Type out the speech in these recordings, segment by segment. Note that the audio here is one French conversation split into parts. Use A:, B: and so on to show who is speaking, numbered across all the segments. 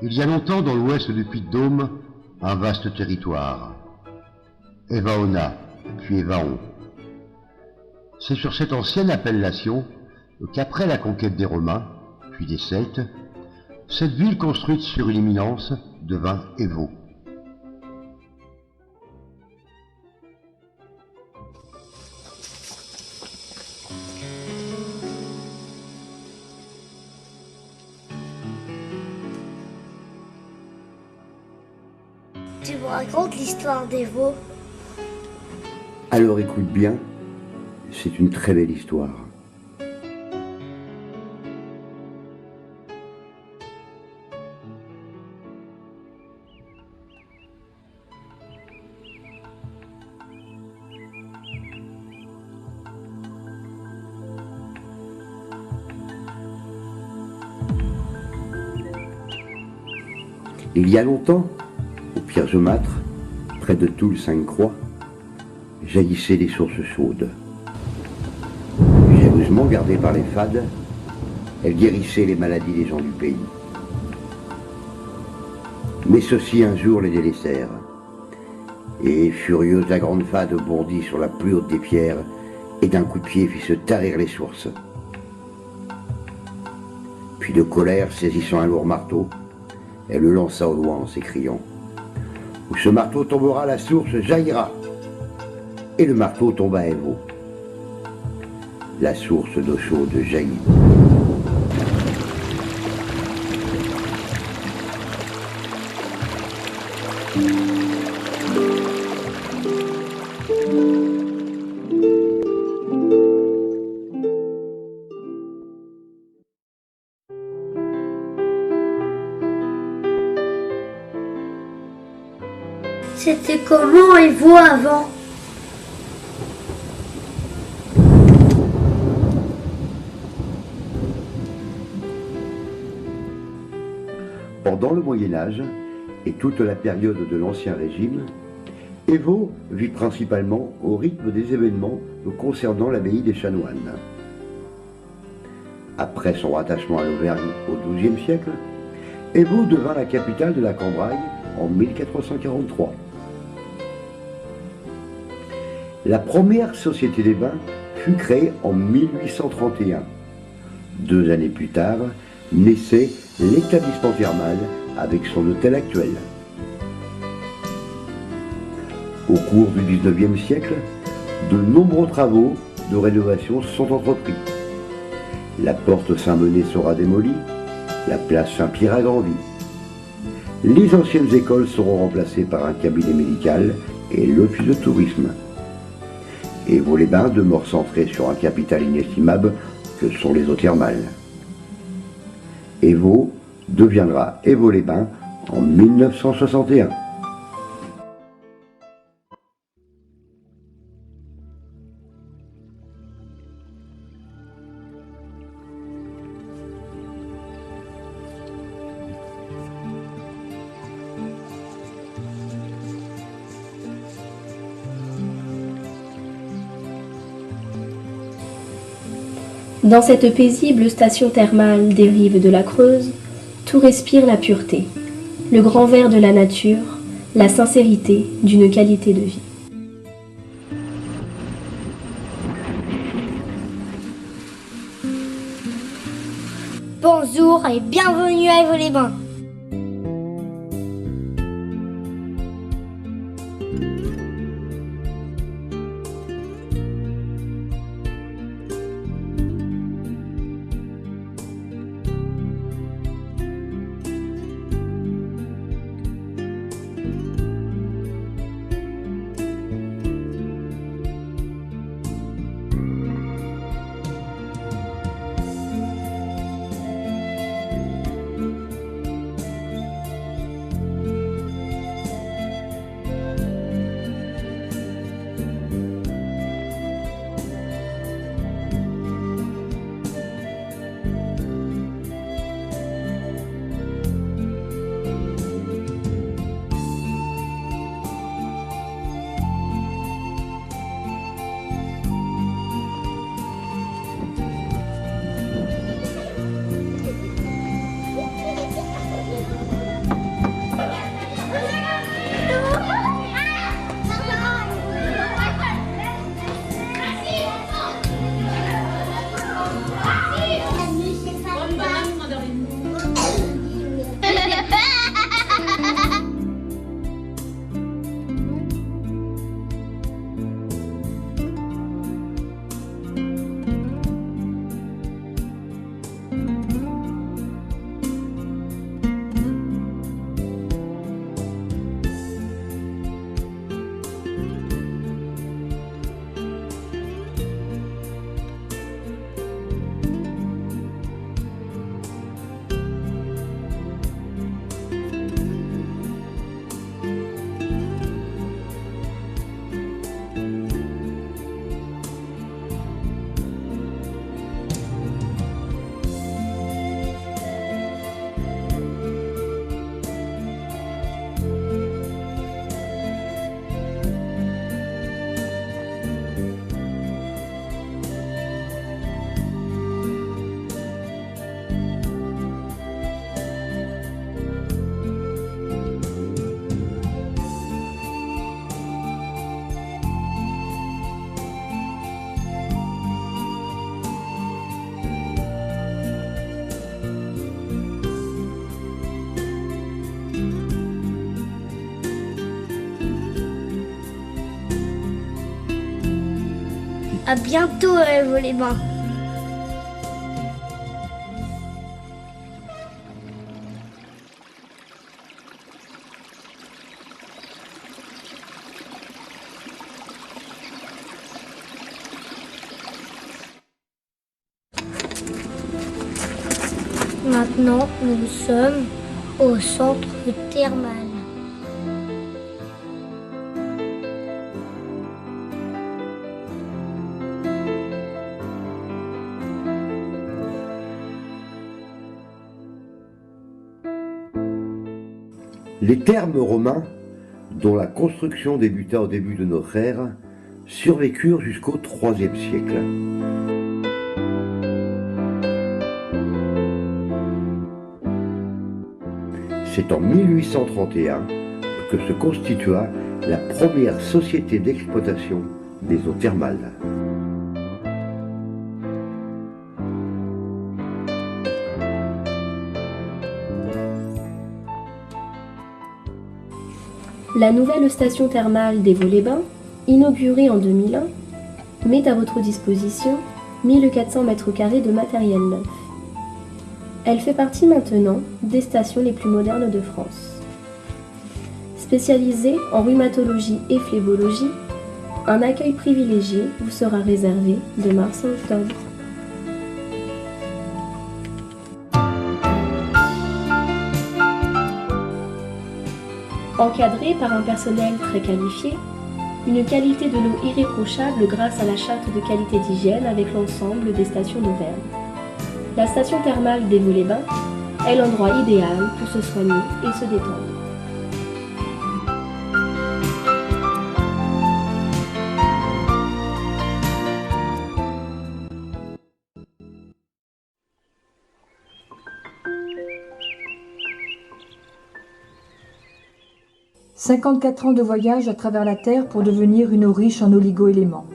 A: Il y a longtemps, dans l'ouest du Puy-de-Dôme, un vaste territoire. Évaona, puis Évaon. C'est sur cette ancienne appellation qu'après la conquête des Romains, puis des Celtes, cette ville construite sur une éminence devint Évo.
B: Tu me racontes l'histoire d'Évo?
C: Alors écoute bien, c'est une très belle histoire. Il y a longtemps, au Pierre Jaumâtre, près de Toul-Sainte-Croix, jaillissaient des sources chaudes. Jalousement gardées par les fades, elles guérissaient les maladies des gens du pays. Mais ceux-ci un jour les délaissèrent, et furieuse la grande fade bondit sur la plus haute des pierres, et d'un coup de pied fit se tarir les sources. Puis de colère, saisissant un lourd marteau, elle le lança au loin en s'écriant « Où ce marteau tombera, la source jaillira !» Et le marteau tomba à Évo. La source d'eau chaude jaillit.
B: C'était comment Évo avant?
C: Pendant le Moyen-Âge et toute la période de l'Ancien Régime, Évo vit principalement au rythme des événements concernant l'abbaye des Chanoines. Après son rattachement à l'Auvergne au XIIe siècle, Évo devint la capitale de la Cambraille en 1443. La première société des bains fut créée en 1831. 2 années plus tard, naissait l'établissement thermal avec son hôtel actuel. Au cours du XIXe siècle, de nombreux travaux de rénovation sont entrepris. La porte Saint-Menet sera démolie, la place Saint-Pierre agrandie. Les anciennes écoles seront remplacées par un cabinet médical et l'office de tourisme. Évo-les-Bains demeure centré sur un capital inestimable que sont les eaux thermales. Évo deviendra Évo-les-Bains en 1961.
D: Dans cette paisible station thermale des rives de la Creuse, tout respire la pureté, le grand vert de la nature, la sincérité d'une qualité de vie.
B: Bonjour et bienvenue à Évo-les-Bains. À bientôt à Vaux-les-Bains. Maintenant, nous sommes au centre thermal.
C: Les thermes romains, dont la construction débuta au début de notre ère, survécurent jusqu'au IIIe siècle. C'est en 1831 que se constitua la première société d'exploitation des eaux thermales.
D: La nouvelle station thermale des Vaux-les-Bains, inaugurée en 2001, met à votre disposition 1400 m² de matériel neuf. Elle fait partie maintenant des stations les plus modernes de France. Spécialisée en rhumatologie et phlébologie, un accueil privilégié vous sera réservé de mars à octobre. Encadrée par un personnel très qualifié, une qualité de l'eau irréprochable grâce à la charte de qualité d'hygiène avec l'ensemble des stations d'Auvergne. La station thermale des Vaux-les-Bains est l'endroit idéal pour se soigner et se détendre.
E: « 54 ans de voyage à travers la Terre pour devenir une eau riche en oligo-éléments. »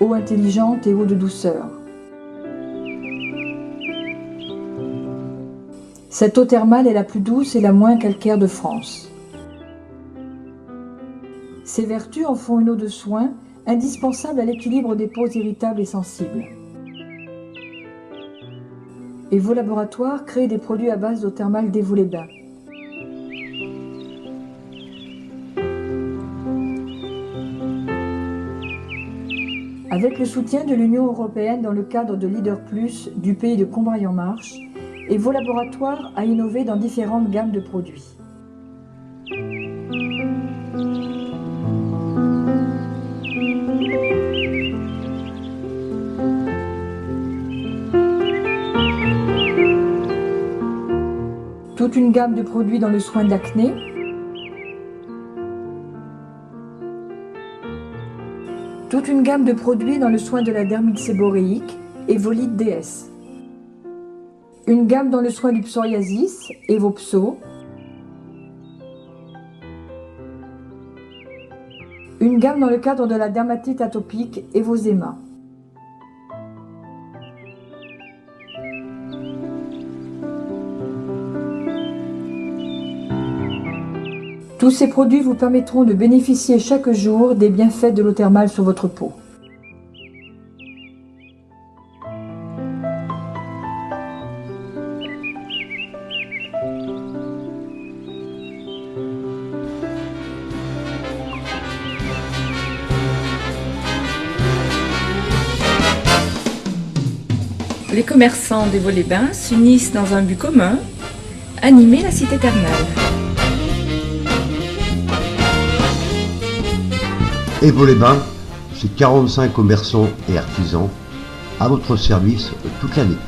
E: Eau intelligente et eau de douceur. Cette eau thermale est la plus douce et la moins calcaire de France. Ses vertus en font une eau de soin indispensable à l'équilibre des peaux irritables et sensibles. Et vos laboratoires créent des produits à base d'eau thermale des Vaux-les-Bains. Avec le soutien de l'Union européenne dans le cadre de Leader Plus du pays de Combrailles-en-Marche, et vos laboratoires a innové dans différentes gammes de produits. Toute une gamme de produits dans le soin de l'acné, toute une gamme de produits dans le soin de la dermite séboréique et Volite DS. Une gamme dans le soin du psoriasis et Evopso. Une gamme dans le cadre de la dermatite atopique et Evozema. Tous ces produits vous permettront de bénéficier chaque jour des bienfaits de l'eau thermale sur votre peau.
F: Les commerçants des Vaux-les-Bains s'unissent dans un but commun, animer la cité thermale.
A: Et Vaux-les-Bains, c'est 45 commerçants et artisans à votre service toute l'année.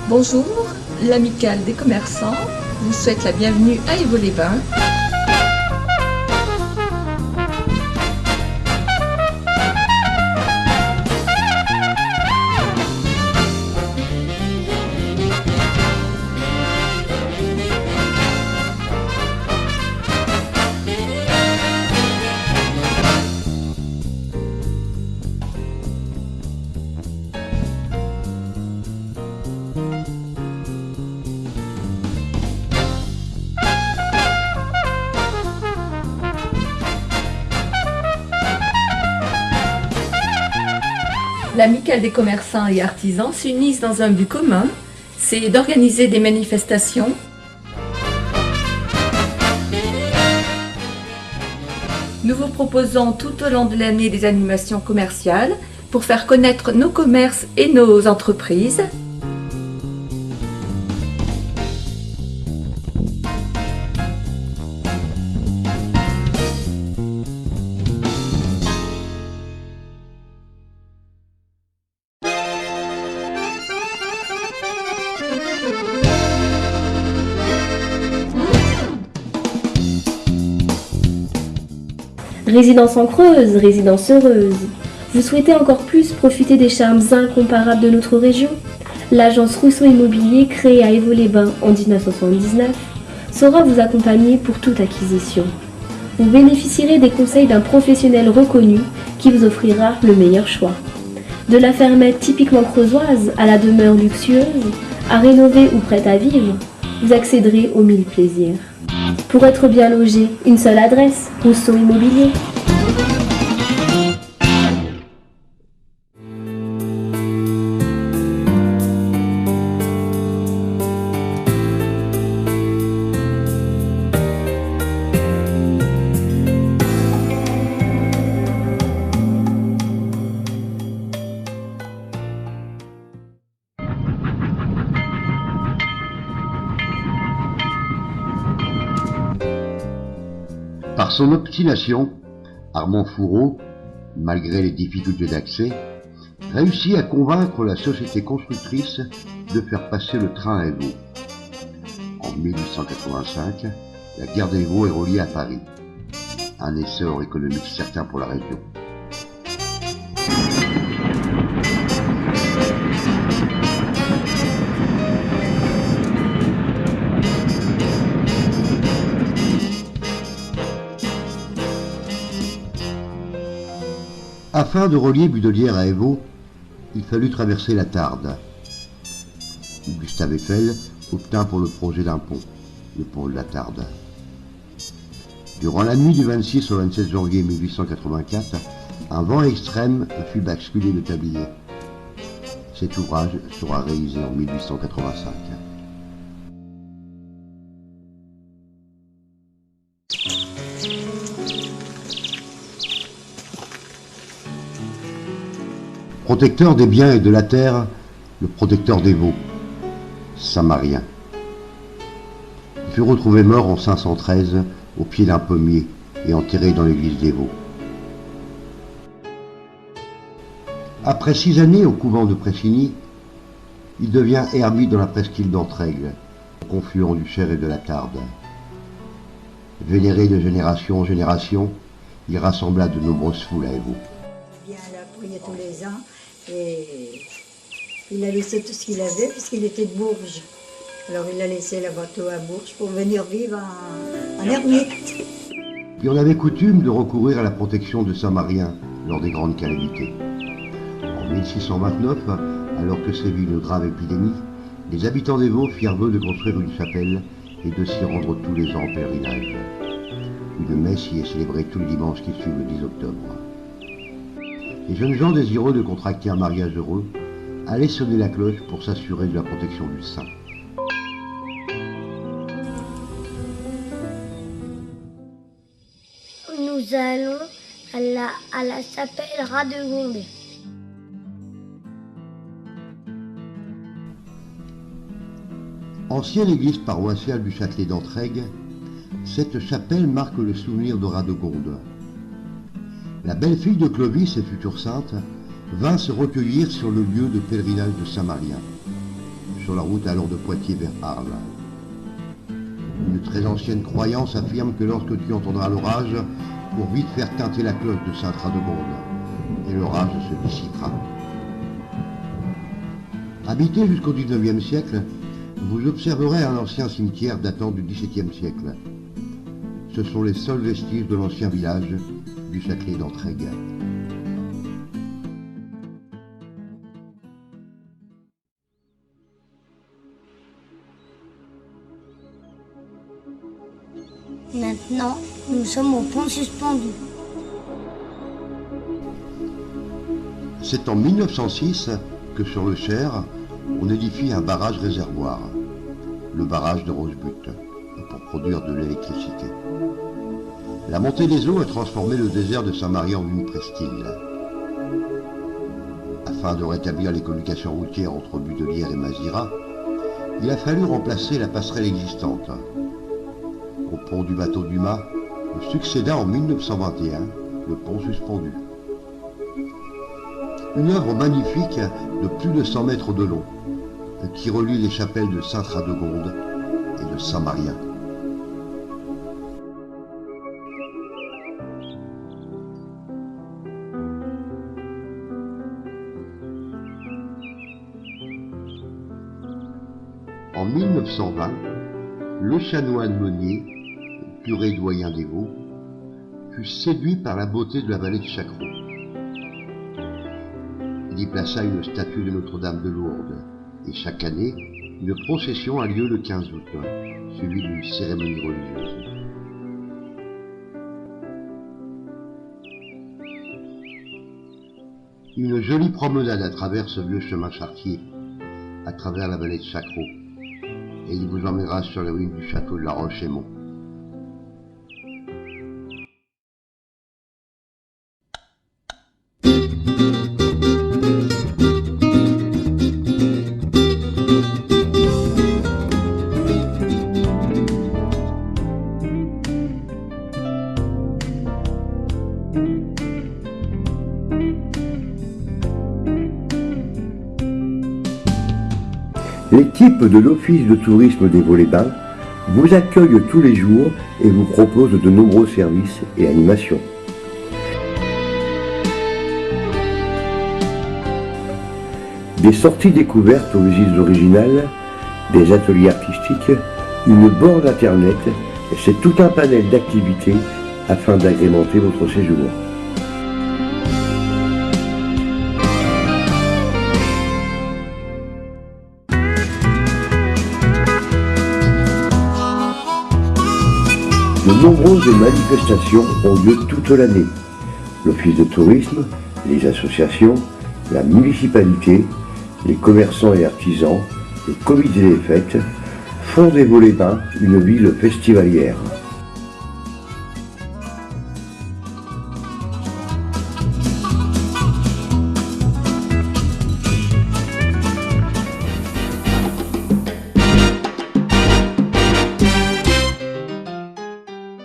F: Bonjour, l'amicale des commerçants vous souhaite la bienvenue à Vaux-les-Bains. L'amicale des commerçants et artisans s'unissent dans un but commun, c'est d'organiser des manifestations. Nous vous proposons tout au long de l'année des animations commerciales pour faire connaître nos commerces et nos entreprises.
D: Résidence en Creuse, résidence heureuse. Vous souhaitez encore plus profiter des charmes incomparables de notre région? L'agence Rousseau Immobilier, créée à Évaux-les-Bains en 1979, saura vous accompagner pour toute acquisition. Vous bénéficierez des conseils d'un professionnel reconnu qui vous offrira le meilleur choix. De la fermette typiquement creusoise à la demeure luxueuse, à rénover ou prête à vivre, vous accéderez aux 1000 plaisirs. Pour être bien logé, une seule adresse, Rousseau Immobilier.
A: Par son obstination, Armand Fourreau, malgré les difficultés d'accès, réussit à convaincre la société constructrice de faire passer le train à Évaux. En 1885, la gare d'Évaux est reliée à Paris. Un essor économique certain pour la région. Afin de relier Budelière à Évaux, il fallut traverser la Tarde. Gustave Eiffel obtint pour le projet d'un pont, le pont de la Tarde. Durant la nuit du 26 au 27 janvier 1884, un vent extrême fit basculer le tablier. Cet ouvrage sera réalisé en 1885. Protecteur des biens et de la terre, le protecteur des veaux, Saint-Marien. Il fut retrouvé mort en 513 au pied d'un pommier et enterré dans l'église d'Évaux. Après 6 années au couvent de Pressigny, il devient ermite dans la presqu'île d'Entraigle, au confluent du Cher et de la Tarde. Vénéré de génération en génération, il rassembla de nombreuses foules à Évaux.
G: Il vient là prier tous les ans et il a laissé tout ce qu'il avait puisqu'il était de Bourges. Alors il a laissé le bateau à Bourges pour venir vivre en ermite.
A: Puis on avait coutume de recourir à la protection de Saint-Marien lors des grandes calamités. En 1629, alors que sévit une grave épidémie, les habitants d'Évaux firent vœu de construire une chapelle et de s'y rendre tous les ans en pèlerinage. Une messe y est célébrée tous les dimanches qui suivent le 10 octobre. Les jeunes gens désireux de contracter un mariage heureux allaient sonner la cloche pour s'assurer de la protection du saint.
B: Nous allons à la chapelle Radegonde.
A: Ancienne église paroissiale du Châtelet d'Entraigue, cette chapelle marque le souvenir de Radegonde. La belle-fille de Clovis et future sainte vint se recueillir sur le lieu de pèlerinage de Saint-Marien, sur la route alors de Poitiers vers Arles. Une très ancienne croyance affirme que lorsque tu entendras l'orage, pour vite faire tinter la cloche de Sainte-Radegonde, et l'orage se dissipera. Habité jusqu'au XIXe siècle, vous observerez un ancien cimetière datant du XVIIe siècle. Ce sont les seuls vestiges de l'ancien village du Châtelet d'Entraigue.
B: Maintenant, nous sommes au pont suspendu.
A: C'est en 1906 que sur le Cher, on édifie un barrage-réservoir, le barrage de Rosebud, pour produire de l'électricité. La montée des eaux a transformé le désert de Saint-Marie en une presqu'île. Afin de rétablir les communications routières entre Budelière et Mazira, il a fallu remplacer la passerelle existante. Au pont du bateau du Mât, succéda en 1921 le pont suspendu. Une œuvre magnifique de plus de 100 mètres de long, qui relie les chapelles de Sainte-Radegonde et de Saint-Marien. En 1920, le chanoine Meunier, curé doyen des Vaux, fut séduit par la beauté de la vallée de Chacreau. Il y plaça une statue de Notre-Dame de Lourdes, et chaque année, une procession a lieu le 15 août, suivie d'une cérémonie religieuse. Une jolie promenade à travers ce vieux chemin charretier, à travers la vallée de Chacreau, et il vous emmènera sur les ruines du château de La Roche-Aymon.
C: L'équipe de l'Office de tourisme des Vaux-les-Bains vous accueille tous les jours et vous propose de nombreux services et animations. Des sorties découvertes aux visites originales, des ateliers artistiques, une borne internet, c'est tout un panel d'activités afin d'agrémenter votre séjour. De nombreuses manifestations ont lieu toute l'année. L'Office de tourisme, les associations, la municipalité, les commerçants et artisans, le comité des fêtes font des Vaux-les-Bains une ville festivalière.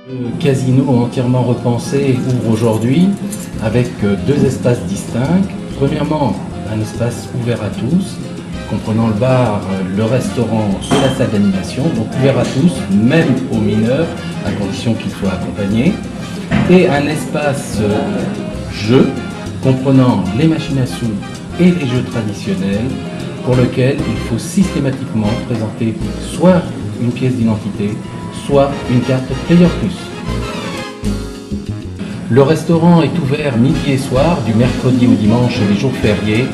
H: Le casino entièrement repensé ouvre aujourd'hui avec deux espaces distincts. Premièrement, un espace ouvert à tous, comprenant le bar, le restaurant et la salle d'animation, donc ouvert à tous, même aux mineurs, à condition qu'ils soient accompagnés. Et un espace jeu, comprenant les machines à sous et les jeux traditionnels, pour lequel il faut systématiquement présenter soit une pièce d'identité, soit une carte Player Plus. Le restaurant est ouvert midi et soir, du mercredi au dimanche et les jours fériés,